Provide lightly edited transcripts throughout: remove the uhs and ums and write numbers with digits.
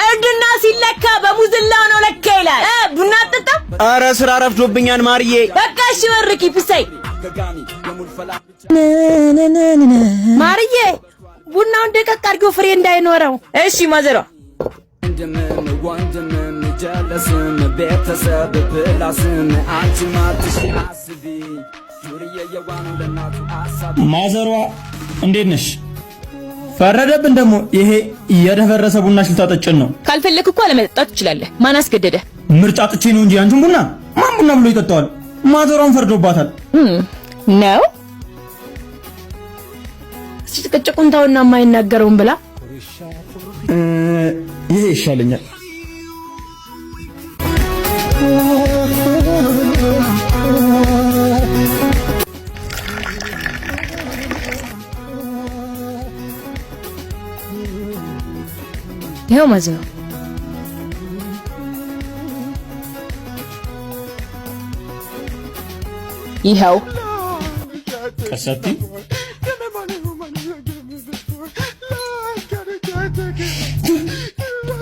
እርድና ሲለካ በሙዝላ ነው ለካ ይላል። ቡና አጥጣ። ኧረ ስራ ረፍዶብኛል ማርዬ። በቃ እሺ ወርቂ ፍሳይ ማርዬ ቡናውን ደቀቅ አድርገው ፍሬ እንዳይኖረው። እሺ ማዘሯ ማዘሯ እንዴት ነሽ? ፈረደብን ደግሞ ይሄ የደፈረሰ ቡና ልታጠጭን ነው። ካልፈለክ እኮ አለመጠጣት ትችላለህ። ማን አስገደደ? ምርጫ አጥቼ ነው እንጂ አንቺን ቡና ማን ቡና ብሎ ይጠጣዋል? ማዘሯን ፈርዶባታል ነው። እስቲ ተቀጨቁን ታውና የማይናገረውን ብላ። ይሄ ይሻለኛል። ይሄው ማዘሯ ይሄው ቀሰቲ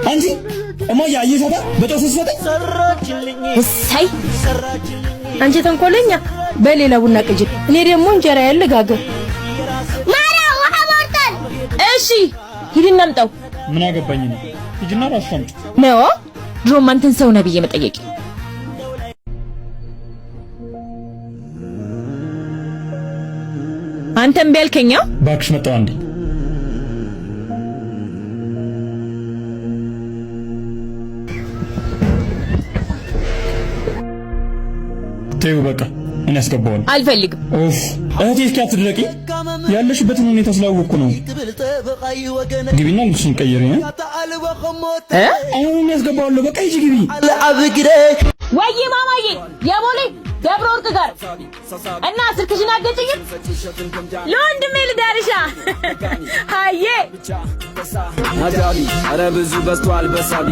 አንቺ እማዬ አይሰታ በጦስ ሰጠኝ። እሰይ አንቺ ተንኮለኛ በሌላ ቡና ቅጅ፣ እኔ ደግሞ እንጀራ ያልጋገር። ማራ ውሃ ወርጠን። እሺ ሂድና አምጣው። ምን አገባኝ ነው? ሂድና ራስሽ አምጪ ነው። ድሮም አንተን ሰው ነህ ብዬ መጠየቅ። አንተም ቢያልከኛ እባክሽ መጣው አንዴ። ተይው በቃ እኔ አስገባዋለሁ። አልፈልግም። እህቴ እስኪ አትድረቂ። ያለሽበትን ሁኔታ ስላወቅኩ ነው። ግቢና ልብስሽን ቀይሪ። አሁን ያስገባዋለሁ። በቃ ሂጂ ግቢ። ወይ ማማዬ የቦሌ ደብረ ወርቅ ጋር እና ስልክሽን አገጭኝ። ለወንድሜ ልዳርሻ ሃዬ አጃቢ ኧረ ብዙ በዝቷል በሳቢ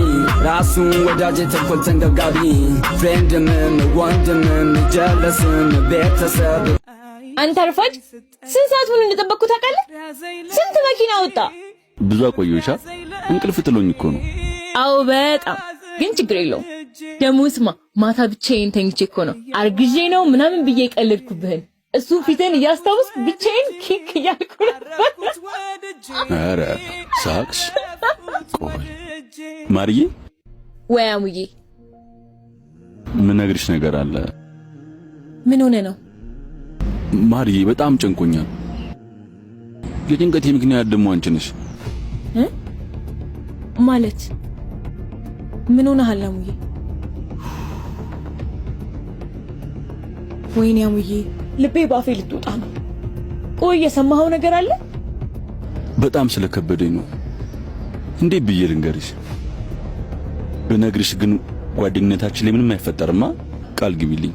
ራሱን ወዳጅ ተንኮል ተንገብጋቢ ፍሬንድም ወንድምም ጀለስም ቤተሰብ። አንተ አርፋጅ ስንት ሰዓት ሙሉ እንደጠበቅኩ ታውቃለህ? ስንት መኪና ወጣ። ብዙ አቆየሁሻ። እንቅልፍ ጥሎኝ እኮ ነው። አዎ በጣም ግን ችግር የለውም። ደግሞ ስማ ማታ ብቻዬን ተኝቼ እኮ ነው አርግዤ ነው ምናምን ብዬ ቀለድኩብህን። እሱ ፊትን እያስታውስክ ብቻዬን ኪክ እያልኩ ነበር። ኧረ ሳቅሽ። ቆይ ማርዬ። ወይ አሙዬ ምን ነግርሽ ነገር አለ። ምን ሆነ ነው? ማርዬ በጣም ጨንቆኛል። የጭንቀቴ ምክንያት ደግሞ አንቺ ነሽ። ማለት ምን ሆነሃል አሙዬ? ወይኔ አሙዬ ልቤ ባፌ ልትወጣ ነው። ቆይ የሰማኸው ነገር አለ? በጣም ስለከበደኝ ነው። እንዴት ብዬ ልንገርሽ? ብነግርሽ ግን ጓደኝነታችን ላይ ምንም አይፈጠርማ። ቃል ግቢልኝ።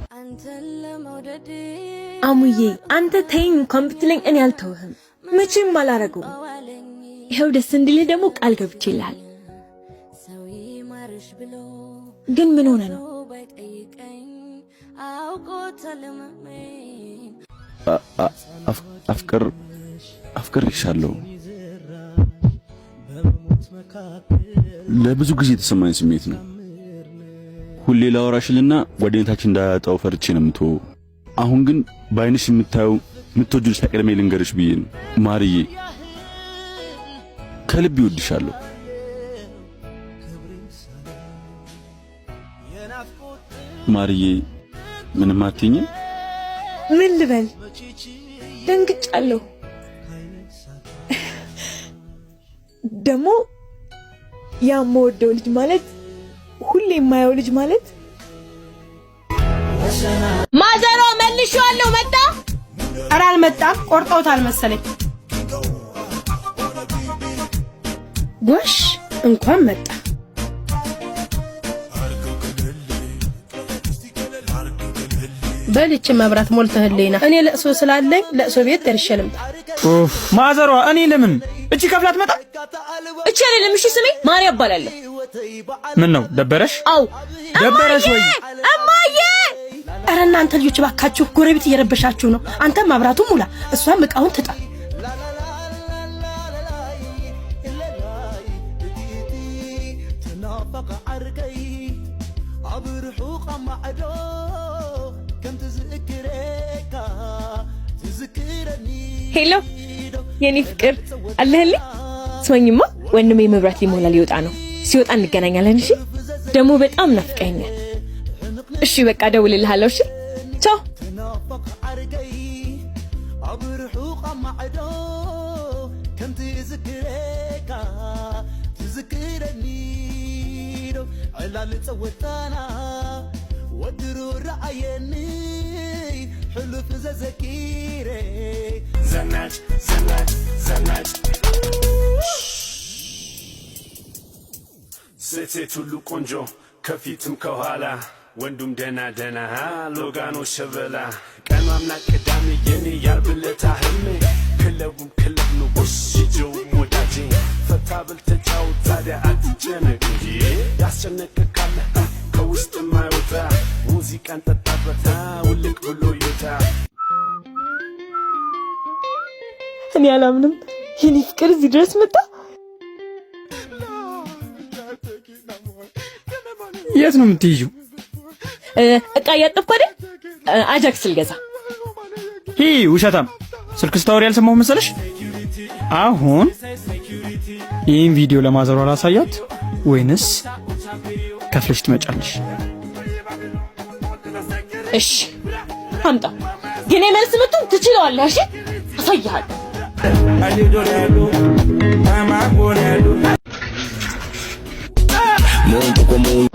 አሙዬ አንተ ተይኝ እንኳን ብትለኝ እኔ አልተውህም፣ መቼም አላረገውም። ይኸው ደስ እንዲልህ ደግሞ ቃል ገብቼልሃል። ግን ምን ሆነ ነው? አፍቅሬሻለሁ። ለብዙ ጊዜ የተሰማኝ ስሜት ነው። ሁሌ ላወራሽልና ጓደኝነታችን እንዳያጣው ፈርቼ ነው የምትወው። አሁን ግን በአይንሽ የምታየው የምትወጂው ሳይቀድሜ ልንገርሽ ብዬ ነው። ማርዬ ከልብ ይወድሻለሁ። ማርዬ ምንም አትይኝም? ምን ልበል? ደንግጫለሁ። ደግሞ የምወደው ልጅ ማለት ሁሌ የማየው ልጅ ማለት ማዘሮ መልሼዋለሁ። መጣ? ኧረ አልመጣም። ቆርጠውታል መሰለኝ። ጎሽ እንኳን መጣ። በልጭ መብራት ሞልተህልኝና እኔ ለእሶ ስላለኝ ለእሶ ቤት ደርሼ ልምጣ። ማዘሯ እኔ ለምን እቺ ከፍላት መጣ? እቺ አይደለም። እሺ ስሜ ማርያም እባላለሁ። ምን ነው ደበረሽ? አው ደበረሽ ወይ? እማዬ! ኧረ እናንተ ልጆች ባካችሁ ጎረቤት እየረበሻችሁ ነው። አንተ መብራቱን ሙላ፣ እሷም ዕቃውን ትጣ። ሄሎ የኔ ፍቅር አለህልኝ? ስማኝማ ወንድሜ መብራት ሊሞላ ሊወጣ ነው። ሲወጣ እንገናኛለን። እሺ ደግሞ በጣም ናፍቀኛል። እሺ በቃ ደውልልሃለሁ። እሺ ቻው። ሴት ሁሉ ቆንጆ ከፊትም ከኋላ ወንዱም ደና ደና ሎጋኖ ሸበላ ቀኗምና ቅዳሜ የኔ ያልብለታ ህልሜ ክለቡም ክለብ ነው ወስጄው ወዳጄ ፈታ ብል ተጫውት ታዲያ አትጨነቅ እንጂ ያስጨነቅካለ ከውስጥ ማይወጣ ሙዚቃን ጠጣበታ ውልቅ ብሎ ይወጣ። እኔ አላምንም የኔ ፍቅር እዚህ ድረስ መጣ። የት ነው የምትይጂው? እቃ እያጠብኩ አይደል? አጃክስ ልገዛ። ውሸታም ስልክ ስታወሪ ያልሰማሁ መሰለሽ? አሁን ይህን ቪዲዮ ለማዘሯ ላሳያት ወይንስ ከፍለሽ ትመጫለሽ? እሺ አምጣ። ግን መልስ ምቱ ትችለዋለህ። እሺ አሳይሃለሁ።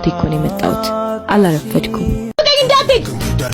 ቴኮን የመጣሁት አላረፈድኩም። እንዳትሄድ